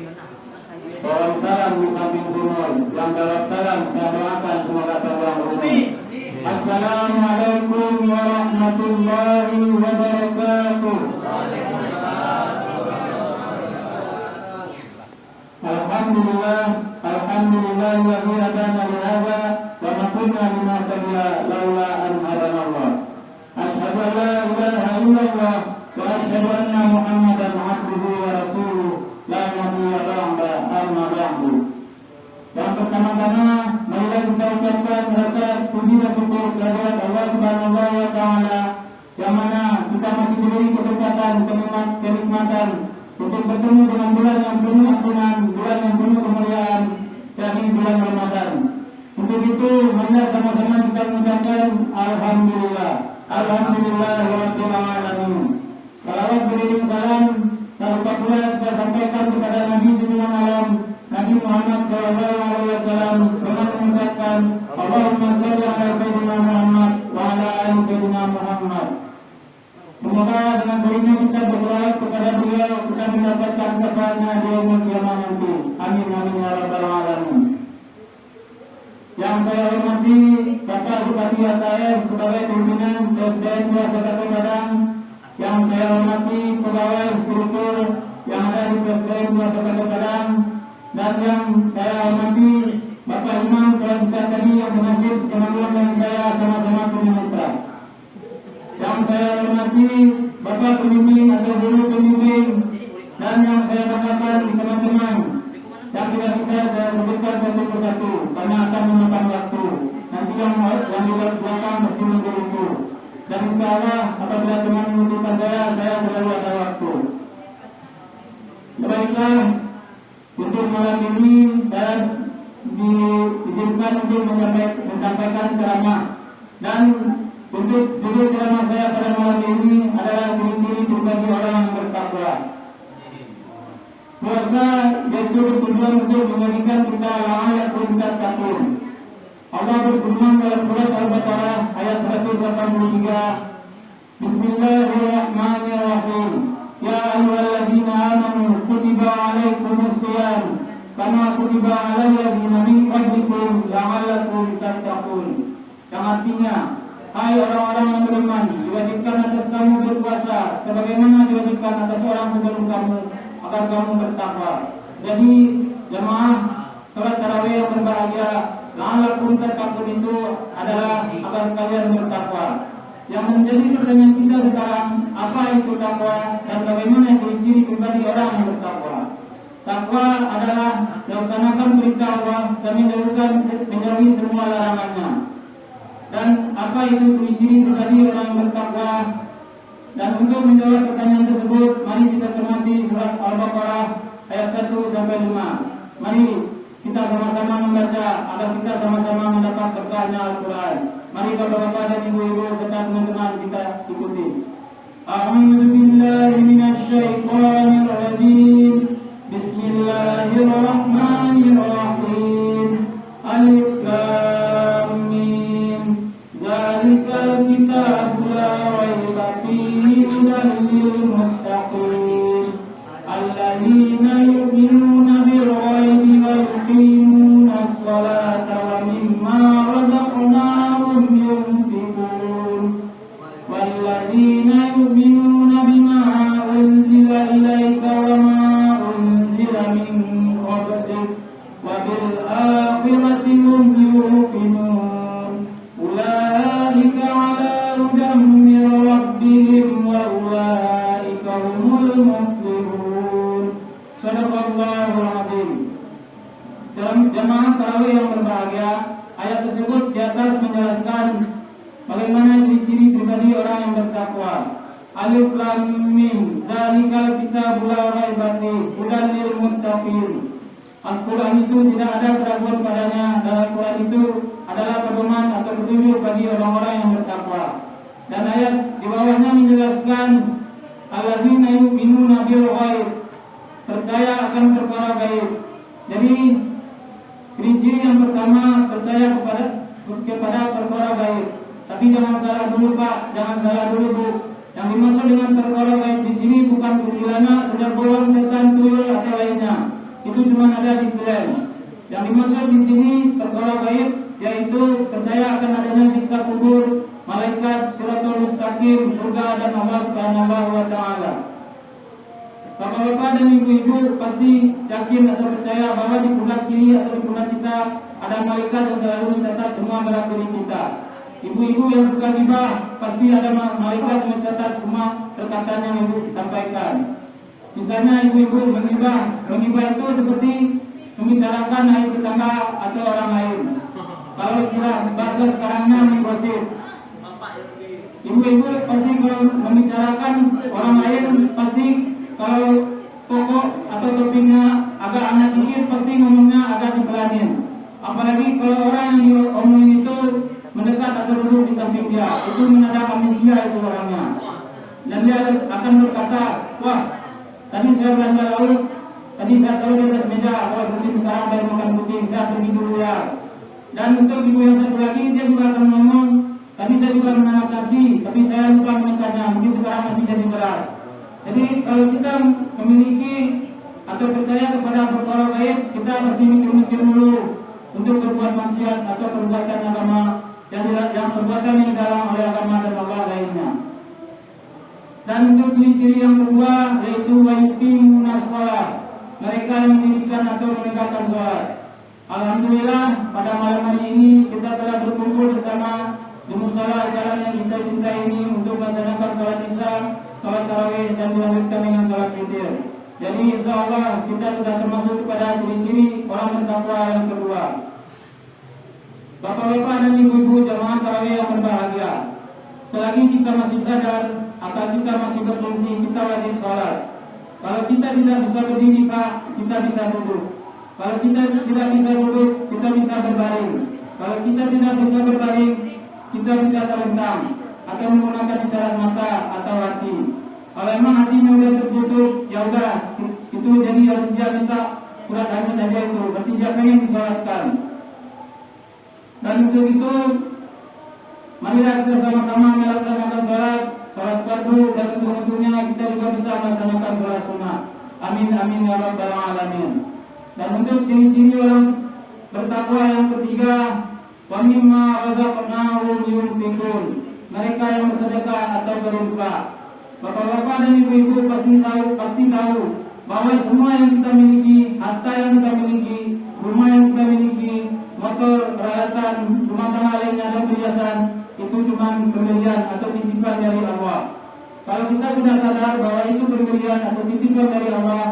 Tolong salam di samping sumur. Yang jawab salam saya doakan semoga terang umum. Assalamualaikum warahmatullahi wabarakatuh. Alhamdulillah wa hadana li hadza wa ma kunna linahtadiya laula an hadana Allah. Asyhadu an la ilaha illallah wa asyhadu anna Muhammadan abduhu wa rasuluh la nabiyya ba'da amma ba'du. Yang pertama-tama marilah kita ucapkan rasa puji dan syukur kehadirat Allah Subhanahu wa taala yang mana kita masih diberi kesempatan kenikmatan untuk bertemu dengan bulan yang penuh ampunan, bulan yang penuh kemuliaan, yakni bulan Ramadan. Untuk itu, marilah sama-sama kita mengucapkan Alhamdulillah, Alhamdulillahirabbil alamin. Salawat beriring salam, tanpa pula kita sampaikan kepada Nabi junjungan alam, Nabi Muhammad SAW dengan mengucapkan Allahumma shalli ala sayyidina Muhammad wa ala ali sayyidina Muhammad. Semoga dengan sering kita berdoa kepada beliau kita mendapatkan syafaatnya di yaumul qiyamah nanti. Amin amin ya rabbal alamin. Yang saya hormati Bapak Bupati ATS sebagai pimpinan SDN 2 Kota Padang. Yang saya hormati pegawai struktur yang ada di SDN 2 Kota Padang. Dan yang saya hormati Bapak Imam kalau bisa tadi yang senasib dengan dan saya sama-sama peminitra. Yang saya hormati Bapak pembimbing atau guru pembimbing dan yang saya banggakan teman-teman yang tidak bisa saya sebutkan satu persatu karena akan memakan waktu. Nanti yang di belakang mesti menunggu. Dan insya Allah apabila teman membutuhkan saya selalu ada waktu. Baiklah, untuk malam ini saya diizinkan untuk menyampaikan ceramah dan untuk judul ceramah saya pada malam ini adalah ciri-ciri bagi orang yang bertakwa. Puasa yaitu bertujuan untuk menjadikan kita la'allakum tattaqun. Allah berfirman dalam surat Al-Baqarah ayat 183, Bismillahirrahmanirrahim. Ya ayyuhalladzina amanu kutiba alaikumusshiyam kama kutiba alal ladzina min qablikum la'allakum tattaqun. Yang artinya, hai orang-orang yang beriman, diwajibkan atas kamu berpuasa sebagaimana diwajibkan atas orang sebelum kamu agar kamu bertakwa. Jadi jemaah salat tarawih yang berbahagia, la'allakum tattaqun itu adalah agar kalian bertakwa. Yang menjadi pertanyaan kita sekarang, apa itu takwa dan bagaimana ciri-ciri pribadi orang yang bertakwa? Takwa adalah melaksanakan perintah Allah dan menjauhi semua larangannya. Dan apa itu ciri-ciri pribadi orang yang bertakwa? Dan untuk menjawab pertanyaan tersebut, mari kita cermati surat Al-Baqarah ayat 1 sampai 5. Mari kita sama-sama membaca agar kita sama-sama mendapat berkahnya Al-Quran. Mari bapak-bapak dan ibu-ibu serta teman-teman kita ikuti. A'udzu billahi minasy syaithanir rajim. Bismillahirrahmanirrahim. Alif Lam Mim. Zalikal kitabu la raiba fihi hudan lil muttaqin. Alladzina yu'minuna bil ghaibi wa yuqimuna as-salata wa mimma razaqnahum yunfiqun. Walladzina yu'minuna bima unzila ilaika wa ma unzila min qablik wa bil akhirati hum yuqinun. Ulaika ala hudan min rabbihim wa ulaika humul muflihun. Sadaqallahul azim. Dalam jamaah tarawih yang berbahagia, ayat tersebut di atas menjelaskan bagaimana ciri-ciri pribadi orang yang bertakwa. Alif Lam Mim. Zalikal kitabu la raiba fihi hudan lil muttaqin. Al-Quran itu tidak ada keraguan padanya, dan Al-Quran itu adalah pedoman atau petunjuk bagi orang-orang yang bertakwa. Dan ayat di bawahnya menjelaskan alladzina yu'minuna bil ghaib, percaya akan perkara gaib. Jadi ciri-ciri yang pertama percaya kepada perkara gaib. Tapi jangan salah dulu Pak, jangan salah dulu Bu. Yang dimaksud dengan perkara gaib di sini bukan kuntilanak, sedang bolong, setan, tuyul atau lainnya. cuma ada di film. Yang dimaksud di sini perkara gaib yaitu percaya akan adanya siksa kubur, malaikat, siratul mustaqim, surga dan Allah Subhanahu wa taala. Bapak-bapak dan ibu-ibu pasti yakin atau percaya bahwa di pundak kiri atau di pundak kita ada malaikat yang selalu mencatat semua gerak gerik kita. Ibu-ibu yang suka gibah pasti ada malaikat yang mencatat semua perkataan yang ibu sampaikan. Misalnya ibu-ibu menggibah itu seperti membicarakan aib tetangga atau orang lain. Kalau kita bahasa sekarangnya menggosip. Ibu-ibu pasti kalau membicarakan orang lain pasti kalau pokok atau topiknya agak aneh dikit pasti ngomongnya agak dibelanin. Apalagi kalau orang yang diomongin itu mendekat atau duduk di samping dia, itu menandakan manusia itu orangnya. Dan dia akan berkata, wah, tadi saya belanja lauk, tadi saya taruh di atas meja, wah mungkin sekarang baru makan kucing, saya pergi dulu ya. Dan untuk ibu yang satu lagi, dia juga akan ngomong, tadi saya juga menanam nasi, tapi saya lupa menekannya, mungkin sekarang masih jadi beras. Jadi kalau kita memiliki atau percaya kepada perkara gaib, kita mesti mikir-mikir dulu untuk berbuat maksiat atau perbuatan agama yang perbuatan yang dalam oleh agama dan Allah lainnya. Dan untuk ciri-ciri yang kedua yaitu wayuqimuna shalah, mereka yang mendirikan atau menegakkan sholat. Alhamdulillah pada malam hari ini kita telah berkumpul bersama di musala jalan yang kita cintai ini untuk melaksanakan sholat isya, sholat tarawih dan dilanjutkan dengan sholat witir. Jadi insya Allah kita sudah termasuk kepada ciri-ciri orang bertakwa yang kedua. Bapak-bapak dan ibu-ibu jamaah tarawih yang berbahagia, selagi kita masih sadar atau kita masih berfungsi, kita wajib sholat. Kalau kita tidak bisa berdiri Pak, kita bisa duduk. Kalau kita tidak bisa duduk, kita bisa berbaring. Kalau kita tidak bisa berbaring, kita bisa terlentang atau menggunakan isyarat mata atau hati. Kalau emang hatinya udah tertutup, ya udah, itu jadi harus dia minta surat hajat aja itu, berarti dia pengen disolatkan. Dan untuk itu, marilah kita sama-sama melaksanakan sholat fardu, dan untuk-untuknya kita juga bisa melaksanakan sholat sunnah. Amin amin ya rabbal alamin. Dan untuk ciri-ciri orang bertakwa yang ketiga, wa mimma razaqnahum yunfiqun, mereka yang bersedekah atau berinfak. Bapak-bapak dan ibu-ibu pasti tahu bahwa semua yang kita miliki, harta yang kita miliki, rumah yang kita miliki, motor, peralatan, rumah tangga lainnya dan perhiasan itu cuma pemberian atau titipan dari Allah. Kalau kita sudah sadar bahwa itu pemberian atau titipan dari Allah,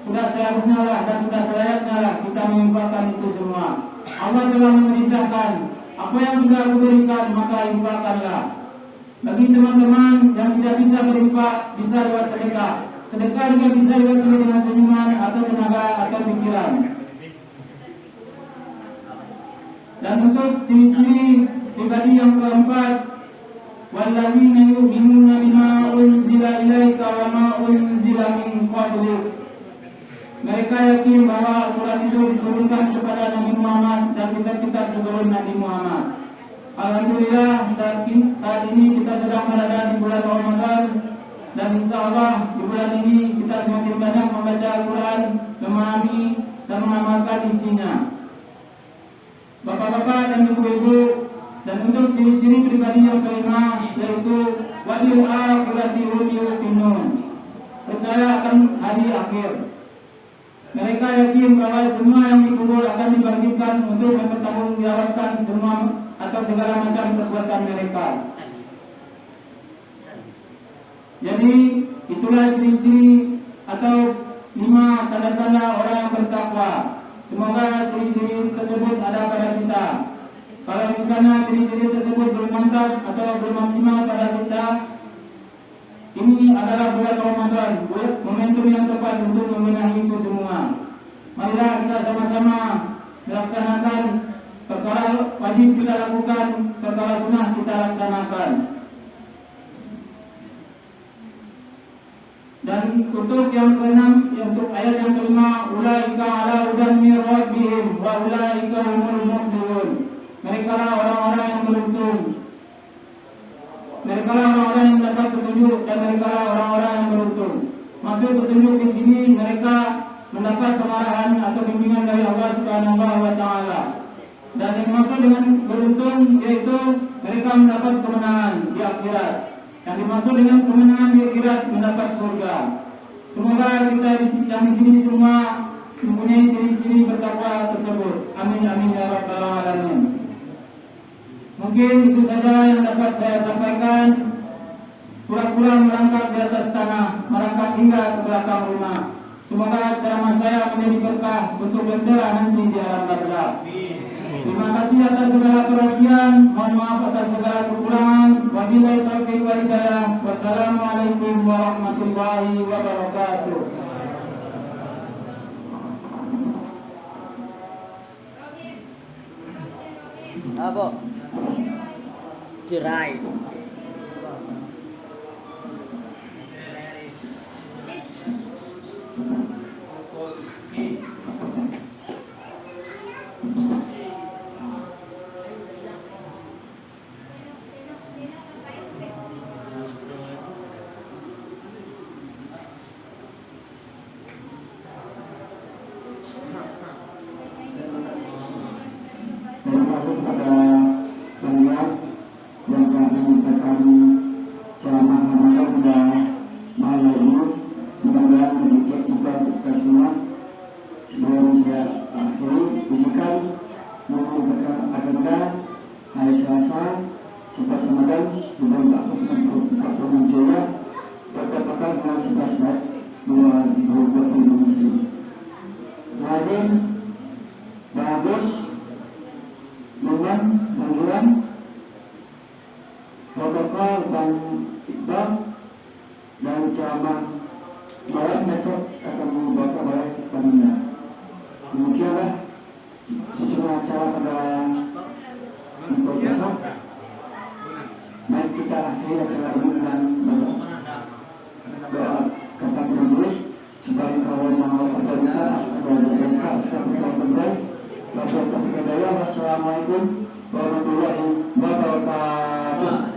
sudah seharusnya lah dan sudah selayaknya lah kita menginfakkan itu semua. Allah telah memerintahkan, apa yang sudah aku berikan maka infakkanlah. Bagi teman-teman yang tidak bisa berinfak, bisa lewat sedekah. Sedekah juga bisa dilakukan dengan senyuman atau tenaga atau pikiran. Dan untuk ciri-ciri pribadi yang keempat, walladzina yu'minuna bima unzila ilaika wa ma unzila min qablik, mereka yakin bahwa Al-Quran itu diturunkan kepada Nabi Muhammad dan kitab-kitab sebelum Nabi Muhammad. Alhamdulillah saat ini kita sedang berada di bulan Ramadan, dan insya Allah di bulan ini kita semakin banyak membaca Al-Quran, memahami dan mengamalkan isinya. Bapak-bapak dan ibu-ibu, dan untuk ciri-ciri pribadi yang kelima yaitu wadil akhirati hum yuqinun, percaya akan hari akhir. Mereka yakin bahwa semua yang dikubur akan dibangkitkan untuk mempertanggungjawabkan semua atau segala macam perbuatan mereka. Jadi itulah ciri-ciri atau 5 tanda-tanda orang yang bertakwa. Semoga ciri-ciri tersebut ada pada kita. Kalau misalnya ciri-ciri tersebut belum mantap atau belum maksimal pada kita, ini adalah bulan Ramadan, momentum yang tepat untuk membenahi itu semua. Marilah kita sama-sama melaksanakan perkara wajib kita lakukan, perkara sunnah kita laksanakan. Dan untuk yang keenam, untuk ayat yang kelima, ulaika ala hudan min rabbihim wa ulaika humul muflihun. Mereka lah orang-orang yang beruntung. Mereka lah orang-orang yang dapat petunjuk, dan mereka lah orang-orang yang beruntung. Maksud petunjuk di sini, mereka mendapat kemarahan atau bimbingan dari Allah Subhanahu wa taala. Dan yang dimaksud dengan beruntung yaitu mereka mendapat kemenangan di akhirat. Yang dimaksud dengan kemenangan di akhirat mendapat surga. Semoga kita yang di sini semua mempunyai ciri-ciri bertakwa tersebut. Amin amin ya rabbal alamin. Mungkin itu saja yang dapat saya sampaikan. Pura-pura merangkak di atas tanah, merangkak hingga ke belakang rumah. Semoga ceramah saya menjadi berkah untuk bendera nanti di alam barzakh. Terima kasih atas segala perhatian. Mohon maaf atas segala kekurangan. Wabillahi taufiq wal hidayah. Wassalamualaikum warahmatullahi wabarakatuh. Apa? Cerai. Terima kasih kepada kalian yang telah menyampaikan ceramah Ramadan pada malam ini. Mudah-mudahan mendidik juga kita semua. Sebelum saya akhiri, izinkan menyampaikan agenda hari Selasa 11 Ramadan sebelum Pak Munculnya bertepatan dengan 11 Maret 2020 Muslim. Lazim bagus Iman, panggilan, protokol dan iqbal dan ceramah malam besok akan dibawakan oleh Pemina. Demikianlah susunan acara pada untuk besok. Mari kita akhiri acara ini dengan besok doa kata penulis supaya kawan yang mau berdoa Wassalamualaikum warahmatullahi wabarakatuh.